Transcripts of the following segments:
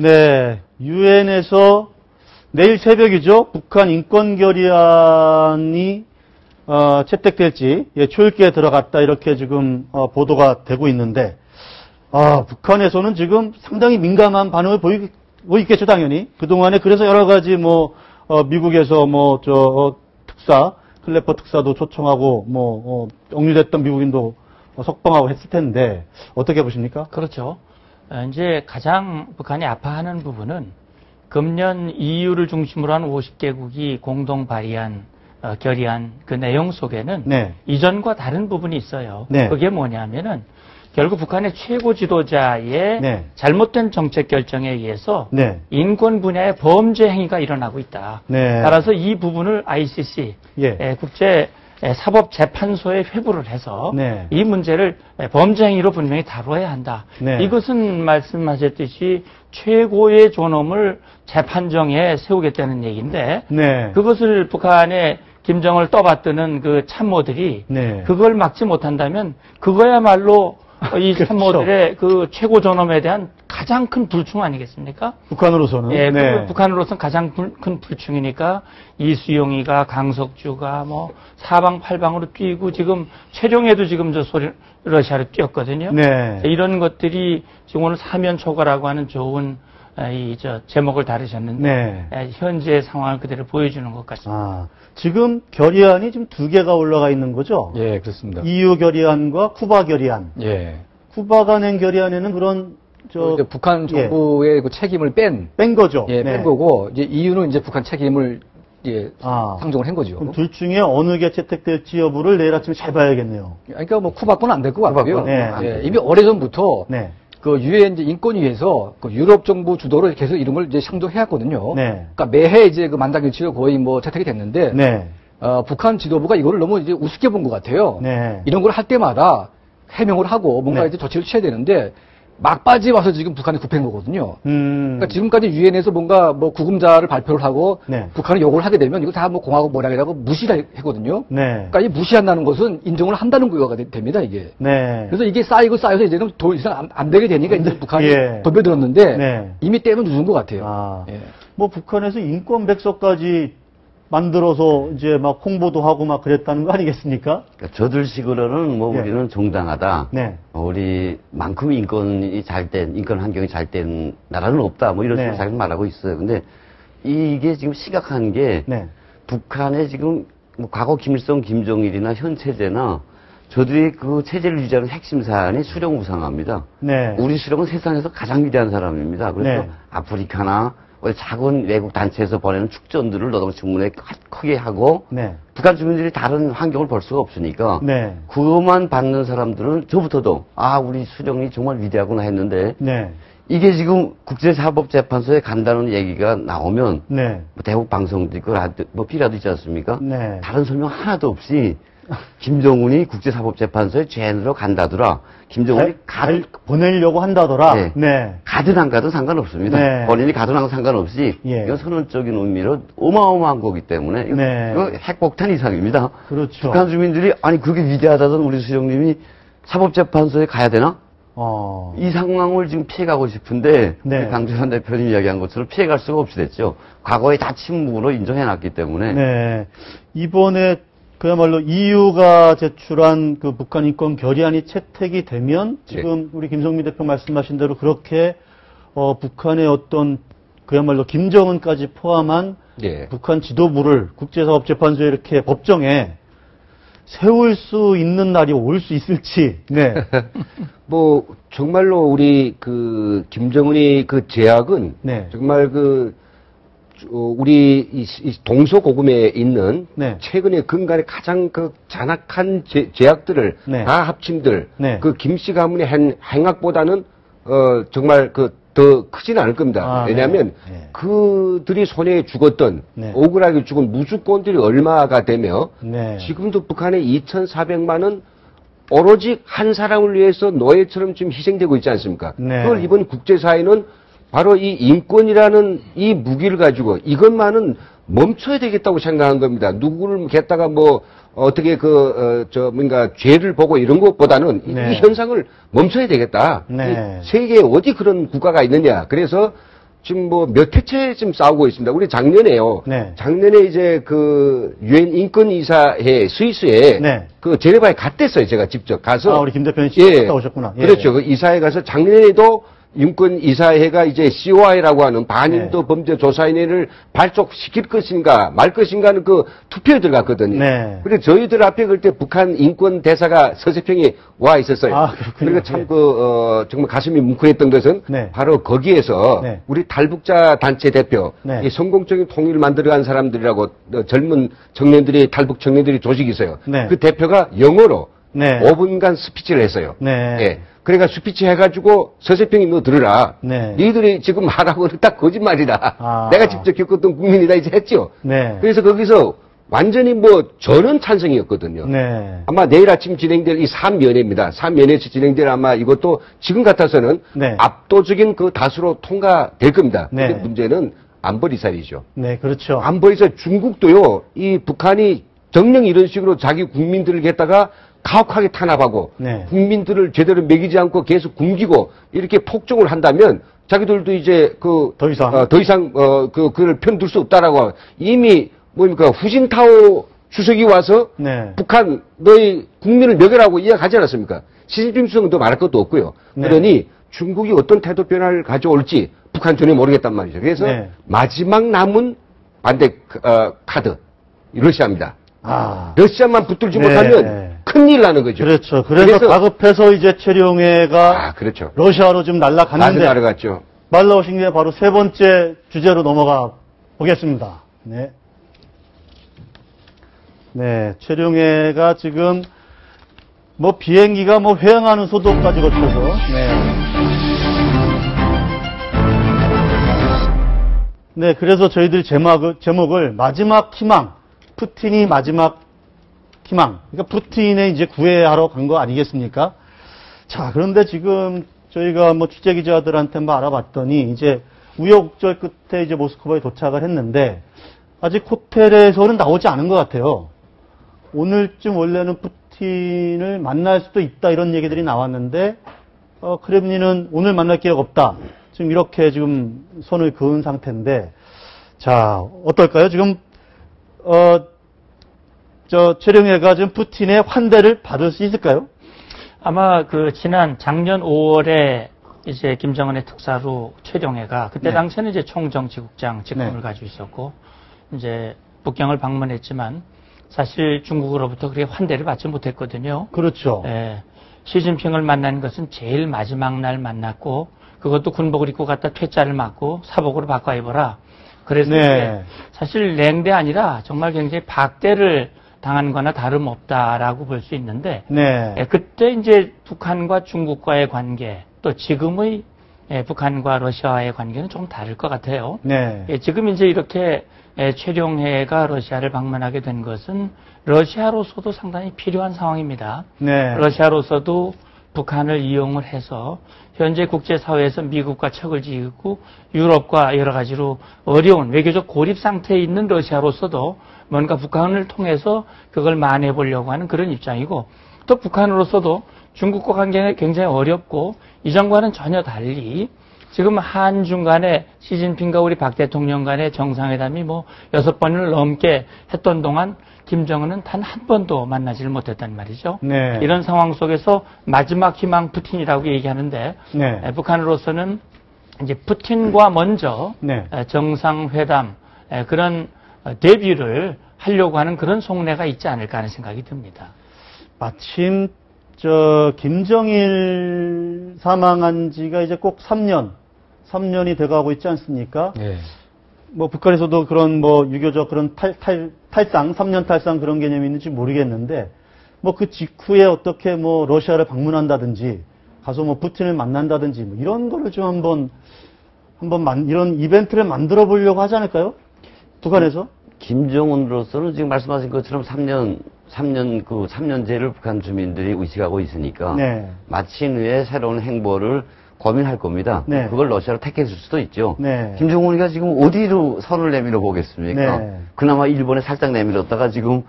네, 유엔에서 내일 새벽이죠. 북한 인권 결의안이 채택될지 초읽기에 들어갔다 이렇게 지금 보도가 되고 있는데 북한에서는 지금 상당히 민감한 반응을 보이고 있겠죠, 당연히. 그동안에 그래서 여러 가지 미국에서 특사, 클래퍼 특사도 초청하고 억류됐던 미국인도 석방하고 했을 텐데 어떻게 보십니까? 그렇죠. 이제 가장 북한이 아파하는 부분은 금년 EU를 중심으로 한 50개국이 공동 발의한 결의안 그 내용 속에는 네. 이전과 다른 부분이 있어요. 네. 그게 뭐냐면은 결국 북한의 최고 지도자의 네. 잘못된 정책 결정에 의해서 네. 인권 분야의 범죄 행위가 일어나고 있다. 네. 따라서 이 부분을 ICC 국제 사법재판소에 회부를 해서 네. 이 문제를 범죄 행위로 분명히 다뤄야 한다. 네. 이것은 말씀하셨듯이 최고의 존엄을 재판정에 세우겠다는 얘기인데 네. 그것을 북한의 김정을 떠받드는 그 참모들이 네. 그걸 막지 못한다면 그거야말로 이 그렇죠. 참모들의 그 최고 존엄에 대한 가장 큰 불충 아니겠습니까? 북한으로서는. 예, 네. 북한으로서는 가장 큰 불충이니까 이수용이가 강석주가 사방팔방으로 뛰고 지금 최종에도 지금 러시아로 뛰었거든요. 네. 이런 것들이 지금 오늘 사면 초과라고 하는 좋은 제목을 다루셨는데 네. 현재 상황을 그대로 보여주는 것 같습니다. 지금 결의안이 지금 두 개가 올라가 있는 거죠? 예, 그렇습니다. EU 결의안과 쿠바 결의안. 예. 쿠바가 낸 결의안에는 그런 북한 정부의 그 책임을 뺀 거죠. 예, 네. 뺀 거고 이제 EU는 이제 북한 책임을 상정을 한 거죠. 그럼 둘 중에 어느 게 채택될지 여부를 내일 아침에 잘 봐야겠네요. 그러니까 쿠바 건 안 될 것 같고요. 네. 예, 이미 오래전부터 네. 그 유엔 인권위에서 그 유럽 정부 주도로 계속 이런 걸 이제 상정해왔거든요. 네. 그러니까 매해 이제 그 만장일치로 거의 채택이 됐는데 네. 북한 지도부가 이거를 너무 이제 우습게 본 것 같아요. 네. 이런 걸 할 때마다 해명을 하고 뭔가 네. 이제 조치를 취해야 되는데 막바지 와서 지금 북한이 굽힌 거거든요. 그러니까 지금까지 유엔에서 뭔가 구금자를 발표를 하고 네. 북한이 요구를 하게 되면 이거 다 공화국 모략이라고 무시를 했거든요. 네. 그러니까 이 무시한다는 것은 인정을 한다는 거가 됩니다, 이게. 네. 그래서 이게 쌓여서 이제는 더 이상 안 되게 되니까 이제 북한이 덤벼들었는데 네. 이미 때는 늦은 것 같아요. 예. 북한에서 인권 백서까지 만들어서 이제 홍보도 하고 그랬다는 거 아니겠습니까? 그러니까 저들식으로는 우리는 정당하다. 네. 우리만큼 인권 환경이 잘 된 나라는 없다. 이런 식으로 자기는 말하고 있어요. 근데 이게 지금 심각한 게 북한의 지금 과거 김일성, 김정일이나 현 체제나 저들이 그 체제를 유지하는 핵심 사안이 수령 우상화입니다. 네. 우리 수령은 세상에서 가장 위대한 사람입니다. 그래서 네. 아프리카나 작은 외국 단체에서 보내는 축전들을 노동신문에 크게 하고 북한 주민들이 다른 환경을 볼 수가 없으니까 그것만 받는 사람들은 저부터도 우리 수령이 정말 위대하구나 했는데 이게 지금 국제사법재판소에 간다는 얘기가 나오면 대북 방송도 있고 피라도 있지 않습니까? 다른 설명 하나도 없이 김정은이 국제사법재판소에 죄인으로 간다더라. 김정은이 보내려고 한다더라. 가든 안 가든 상관없습니다. 본인이 가든 안 가든 상관없이 이건 선언적인 의미로 어마어마한 거기 때문에 이거 핵폭탄 이상입니다. 그렇죠. 북한 주민들이 그게 위대하다던 우리 수령님이 사법재판소에 가야 되나? 이 상황을 지금 피해가고 싶은데 강조현 대표님 이야기한 것처럼 피해갈 수가 없이 됐죠. 과거에 다 침묵으로 인정해놨기 때문에. 이번에 그야말로 EU가 제출한 그 북한 인권 결의안이 채택이 되면 지금 우리 김성민 대표 말씀하신 대로 그렇게 북한의 어떤 그야말로 김정은까지 포함한 북한 지도부를 국제사법재판소에 이렇게 법정에 세울 수 있는 날이 올 수 있을지. 정말로 우리 김정은이 제약은 정말 우리 이 동서고금에 있는 최근에 근간에 가장 잔악한 제약들을 다 합친들 김씨 가문의 행악보다는 정말 더 크지는 않을 겁니다. 왜냐하면 그들이 손에 죽었던 억울하게 죽은 무주권들이 얼마가 되며 지금도 북한의 2,400만은 오로지 한 사람을 위해서 노예처럼 지금 희생되고 있지 않습니까? 그걸 이번 국제사회는 바로 이 인권이라는 이 무기를 가지고 이것만은 멈춰야 되겠다고 생각한 겁니다. 누구를 갖다가 어떻게 뭔가 죄를 보고 이런 것보다는 이 현상을 멈춰야 되겠다. 세계에 어디 그런 국가가 있느냐. 그래서 지금 뭐 몇 회째 지금 싸우고 있습니다. 우리 작년에요. 네. 작년에 이제 그 유엔 인권이사회 스위스에 네. 그 제네바에 갔댔어요. 제가 직접 가서. 우리 김 대표님 직접 갔다 오셨구나. 예. 그렇죠. 그 이사회 가서 작년에도 인권이사회가 이제 COI라고 하는 반인도 네. 범죄 조사위원회를 발족시킬 것인가 말 것인가 하는 그 투표에 들어갔거든요. 네. 그런데 저희들 앞에 그때 북한 인권 대사가 서세평에 와 있었어요. 그러니까 참 정말 가슴이 뭉클했던 것은 네. 바로 거기에서 네. 우리 탈북자 단체 대표, 네. 이 성공적인 통일을 만들어간 사람들이라고 젊은 청년들이 탈북 청년들이 조직이 있어요. 네. 그 대표가 영어로 네. 5분간 스피치를 했어요. 네. 예. 그러니까 스피치 해가지고 서세평이 너 들으라. 네. 너희들이 지금 말하고는 딱 거짓말이다. 내가 직접 겪었던 국민이다 이제 했죠. 네. 그래서 거기서 완전히 뭐 저는 찬성이었거든요. 네. 아마 내일 아침 진행될 이 3면회입니다. 3면회에서 진행될 아마 이것도 지금 같아서는 네. 압도적인 그 다수로 통과될 겁니다. 네. 근데 문제는 안보리살이죠. 네, 그렇죠. 안보리살 중국도요. 이 북한이 정령 이런 식으로 자기 국민들을 갖다가 가혹하게 탄압하고 네. 국민들을 제대로 먹이지 않고 계속 굶기고 이렇게 폭정을 한다면 자기들도 이제 더 이상 그걸 편둘 수 없다라고 이미 뭡니까 후진타오 주석이 와서 네. 북한 너희 국민을 먹여라고 이야기하지 않았습니까? 시진핑 주석도 말할 것도 없고요. 네. 그러니 중국이 어떤 태도 변화를 가져올지 북한 전혀 모르겠단 말이죠. 그래서 네. 마지막 남은 반대 카드 러시아입니다. 러시아만 붙들지 네. 못하면 큰일 나는 거죠. 그렇죠. 그래서 다급해서 이제 최룡해가 그렇죠. 러시아로 좀 날아갔는데 날아갔죠. 말 나오신 게 바로 세 번째 주제로 넘어가 보겠습니다. 네. 네, 최룡해가 지금 뭐 비행기가 뭐 회항하는 소도까지 거쳐서 네, 그래서 저희들 제목을 마지막 희망, 푸틴이 마지막 희망. 그러니까 푸틴의 이제 구애하러 간 거 아니겠습니까? 자, 그런데 지금 저희가 뭐 취재 기자들한테 뭐 알아봤더니 이제 우여곡절 끝에 이제 모스크바에 도착을 했는데 아직 호텔에서는 나오지 않은 것 같아요. 오늘쯤 원래는 푸틴을 만날 수도 있다 이런 얘기들이 나왔는데 크렘린은 오늘 만날 기회가 없다. 지금 이렇게 지금 선을 그은 상태인데 자, 어떨까요? 지금 최룡해가 지금 푸틴의 환대를 받을 수 있을까요? 아마 작년 5월에 이제 김정은의 특사로 최룡해가 그때 네. 당시에는 이제 총정치국장 직함을 네. 가지고 있었고 이제 북경을 방문했지만 사실 중국으로부터 그렇게 환대를 받지 못했거든요. 그렇죠. 예. 시진핑을 만난 것은 제일 마지막 날 만났고 그것도 군복을 입고 갔다 퇴짜를 맞고 사복으로 바꿔 입어라. 그래서 네. 사실 냉대 아니라 정말 굉장히 박대를 당한 거나 다름없다라고 볼 수 있는데 네. 그때 이제 북한과 중국과의 관계 또 지금의 북한과 러시아와의 관계는 좀 다를 것 같아요. 네. 지금 이제 이렇게 최룡해가 러시아를 방문하게 된 것은 러시아로서도 상당히 필요한 상황입니다. 네. 러시아로서도 북한을 이용을 해서 현재 국제사회에서 미국과 척을 지고 유럽과 여러 가지로 어려운 외교적 고립 상태에 있는 러시아로서도 뭔가 북한을 통해서 그걸 만회해 보려고 하는 그런 입장이고 또 북한으로서도 중국과 관계가 굉장히 어렵고 이전과는 전혀 달리 지금 한중 간에 시진핑과 우리 박 대통령 간의 정상회담이 뭐 6번을 넘게 했던 동안 김정은은 단 한 번도 만나지를 못했단 말이죠. 네. 이런 상황 속에서 마지막 희망 푸틴이라고 얘기하는데 네. 북한으로서는 이제 푸틴과 먼저 네. 정상회담 그런 데뷔를 하려고 하는 그런 속내가 있지 않을까 하는 생각이 듭니다. 마침 김정일 사망한 지가 이제 꼭 3년이 돼가고 있지 않습니까? 네. 뭐 북한에서도 그런 뭐 유교적 그런 탈상, 3년 탈상 그런 개념이 있는지 모르겠는데 뭐 그 직후에 어떻게 뭐 러시아를 방문한다든지 가서 뭐 푸틴을 만난다든지 뭐 이런 거를 좀 한번 이런 이벤트를 만들어 보려고 하지 않을까요? 북한에서? 김정은으로서는 지금 말씀하신 것처럼 3년제를 북한 주민들이 의식하고 있으니까 네. 마친 후에 새로운 행보를 고민할 겁니다. 네. 그걸 러시아로 택했을 수도 있죠. 네. 김정은이가 지금 어디로 선을 내밀어 보겠습니까? 네. 그나마 일본에 살짝 내밀었다가 지금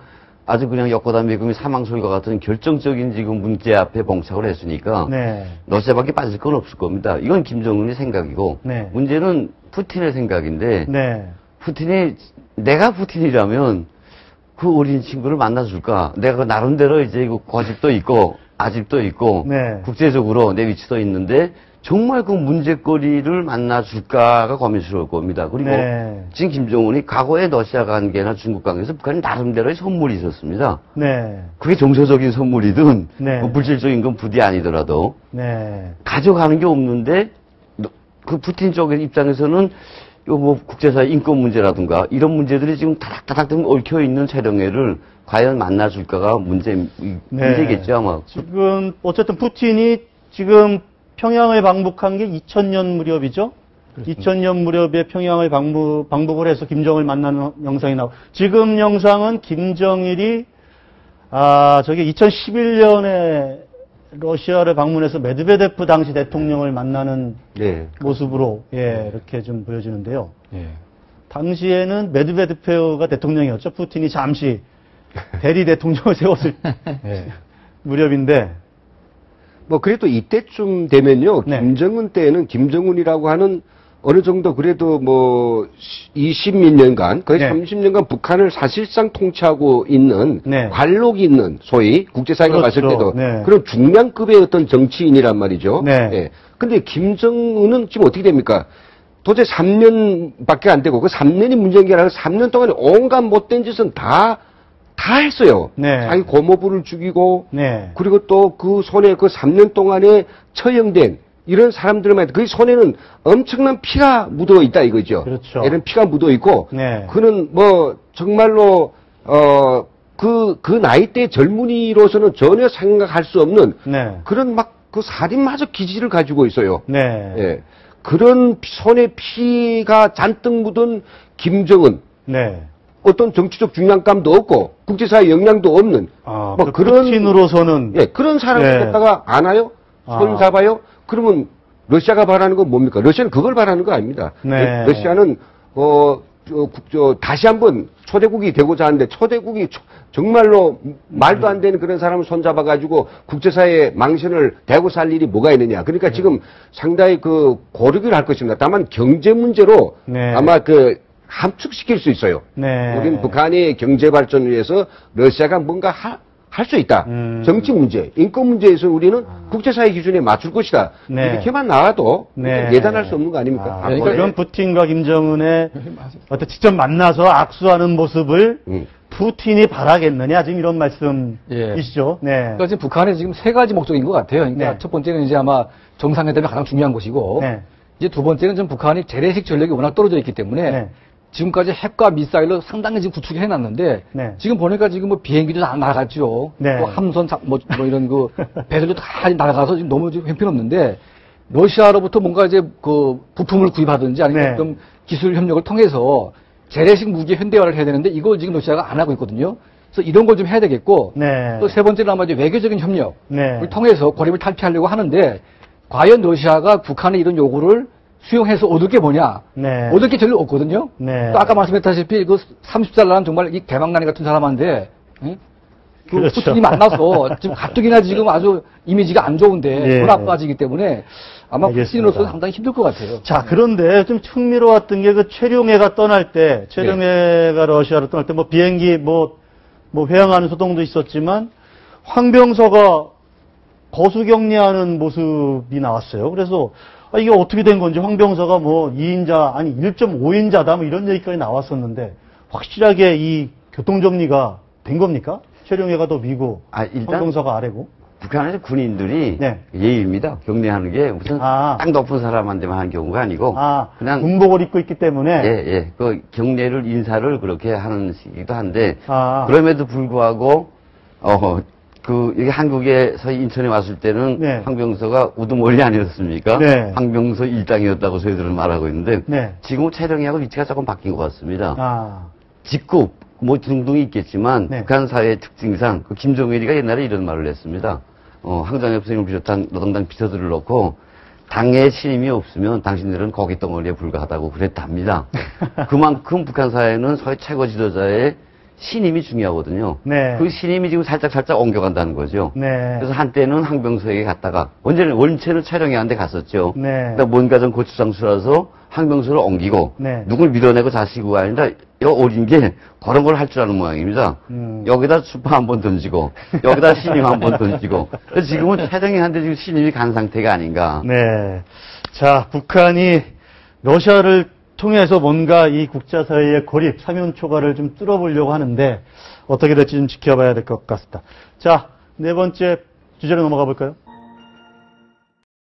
아주 그냥 역거다 미국이 사망설과 같은 결정적인 지금 문제 앞에 봉착을 했으니까 네. 러시아밖에 빠질 건 없을 겁니다. 이건 김정은의 생각이고 네. 문제는 푸틴의 생각인데, 푸틴이, 내가 푸틴이라면 그 어린 친구를 만나줄까? 내가 나름대로 이제 고집도 있고, 아집도 있고, 국제적으로 내 위치도 있는데, 정말 그 문제거리를 만나줄까가 고민스러울 겁니다. 그리고 지금 김정은이 과거에 러시아 관계나 중국 관계에서 북한이 나름대로의 선물이 있었습니다. 그게 정서적인 선물이든 뭐 물질적인 건 부디 아니더라도 가져가는 게 없는데 그 푸틴 쪽의 입장에서는 뭐 국제사회 인권 문제라든가 이런 문제들이 지금 다닥다닥 얽혀 있는 최령해를 과연 만나줄까가 문제겠죠 아마. 지금 어쨌든 푸틴이 지금 평양을 방북한 게 2000년 무렵이죠. 그렇습니다. 2000년 무렵에 평양을 방북을 해서 김정을 만나는 영상이 나오고, 지금 영상은 김정일이, 저게 2011년에 러시아를 방문해서 메드베데프 당시 대통령을 만나는 모습으로, 이렇게 좀 보여지는데요. 당시에는 메드베데프가 대통령이었죠. 푸틴이 잠시 대리 대통령을 세웠을 무렵인데, 뭐 그래도 이때쯤 되면요. 김정은 때는 김정은이라고 하는 어느 정도 그래도 뭐 20몇 년간 거의 30년간 북한을 사실상 통치하고 있는 관록이 있는 소위 국제사회가 봤을 때도 그런 중량급의 어떤 정치인이란 말이죠. 근데 김정은은 지금 어떻게 됩니까? 도대체 3년밖에 안 되고 그 3년이 문제인 게 아니라 3년 동안에 온갖 못된 짓은 다 했어요. 자기 고모부를 죽이고, 그리고 또 그 손에 그 3년 동안에 처형된 이런 사람들만, 그 손에는 엄청난 피가 묻어 있다 이거죠. 그렇죠. 이런 피가 묻어 있고, 그는 뭐, 정말로, 그 나이대 젊은이로서는 전혀 생각할 수 없는 그런 막 그 살인마저 기질을 가지고 있어요. 그런 손에 피가 잔뜩 묻은 김정은. 어떤 정치적 중량감도 없고 국제사회 역량도 없는 뭐 그런 푸틴으로서는 그런 사람을 갖다가 아나요? 손 잡아요? 그러면 러시아가 바라는 건 뭡니까? 러시아는 그걸 바라는 거 아닙니다. 러시아는 다시 한번 초대국이 되고자 하는데 초대국이 정말로 말도 안 되는 그런 사람을 손잡아가지고 국제사회의 망신을 대고 살 일이 뭐가 있느냐. 그러니까 지금 상당히 그 고르기를 할 것입니다. 다만 경제 문제로 아마 함축시킬 수 있어요. 우리는 북한의 경제 발전을 위해서 러시아가 뭔가 할 수 있다. 정치 문제, 인권 문제에서 우리는 국제사회 기준에 맞출 것이다. 이렇게만 나와도 예단할 수 없는 거 아닙니까? 그러니까 그런 푸틴과 김정은의 어떤 직접 만나서 악수하는 모습을 푸틴이 바라겠느냐, 지금 이런 말씀이시죠. 그러니까 지금 북한의 지금 세 가지 목적인 것 같아요. 그러니까 첫 번째는 이제 아마 정상회담이 가장 중요한 것이고, 이제 두 번째는 좀 북한이 재래식 전력이 워낙 떨어져 있기 때문에 지금까지 핵과 미사일로 상당히 지금 구축해 놨는데 지금 보니까 지금 뭐 비행기도 다 날아갔죠. 또 함선 뭐 이런 그 배들도 다 날아가서 지금 너무 지금 형편없는데 러시아로부터 뭔가 이제 그 부품을 구입하든지 아니면 좀 기술 협력을 통해서 재래식 무기 현대화를 해야 되는데 이걸 지금 러시아가 안 하고 있거든요. 그래서 이런 걸 좀 해야 되겠고 또 세 번째는 아마 이제 외교적인 협력을 통해서 고립을 탈피하려고 하는데 과연 러시아가 북한의 이런 요구를 수용해서 얻을 게 뭐냐? 얻을 게 별로 없거든요. 또 아까 말씀했다시피 그 30살 나는 정말 이 대망나니 같은 사람한테 그 푸틴이 만나서 지금 가뜩이나 지금 아주 이미지가 안 좋은데 돈 아파지기 때문에 아마 푸틴으로서는 상당히 힘들 것 같아요. 자, 그런데 좀 흥미로웠던 게 그 최룡해가 떠날 때, 최룡해가 러시아로 떠날 때 뭐 비행기 뭐 회항하는 소동도 있었지만 황병서가 거수격리하는 모습이 나왔어요. 그래서 이게 어떻게 된 건지 황병서가 뭐 2인자 아니 1.5인자다 뭐 이런 얘기까지 나왔었는데 확실하게 이 교통정리가 된 겁니까? 최룡해가 더 위고 일단 황병서가 아래고. 북한에서 군인들이 예의입니다. 격리하는 게 무슨 땅 높은 사람한테만 하는 경우가 아니고 그냥 군복을 입고 있기 때문에 그 격리를 인사를 그렇게 하는 시기도 한데 그럼에도 불구하고 여기 한국에서 인천에 왔을 때는 황병서가 우두머리 아니었습니까? 황병서 일당이었다고 저희들은 말하고 있는데 지금은 최룡해하고 위치가 조금 바뀐 것 같습니다. 직급 뭐 등등이 있겠지만 북한 사회의 특징상 그 김정일이가 옛날에 이런 말을 했습니다. 황장엽 선생님을 비롯한 노동당 비서들을 놓고 당에 신임이 없으면 당신들은 고기 덩어리에 불과하다고 그랬답니다. 그만큼 북한 사회는 소위 최고 지도자의 신임이 중요하거든요. 그 신임이 지금 살짝 옮겨간다는 거죠. 그래서 한때는 황병서에게 갔다가 원체는 최룡해한테 갔었죠. 그러니까 뭔가 좀 고추장수라서 항명수를 옮기고 누굴 밀어내고 자시고 아니라 어린 게 그런 걸 할 줄 아는 모양입니다. 여기다 수파 한번 던지고 여기다 신임 한번 던지고 지금은 최정희한테 지금 신임이 간 상태가 아닌가. 네. 자, 북한이 러시아를 통해서 뭔가 이 국제사회의 고립, 사면 초과를 좀 뚫어보려고 하는데 어떻게 될지 좀 지켜봐야 될 것 같습니다. 자, 네 번째 주제로 넘어가 볼까요?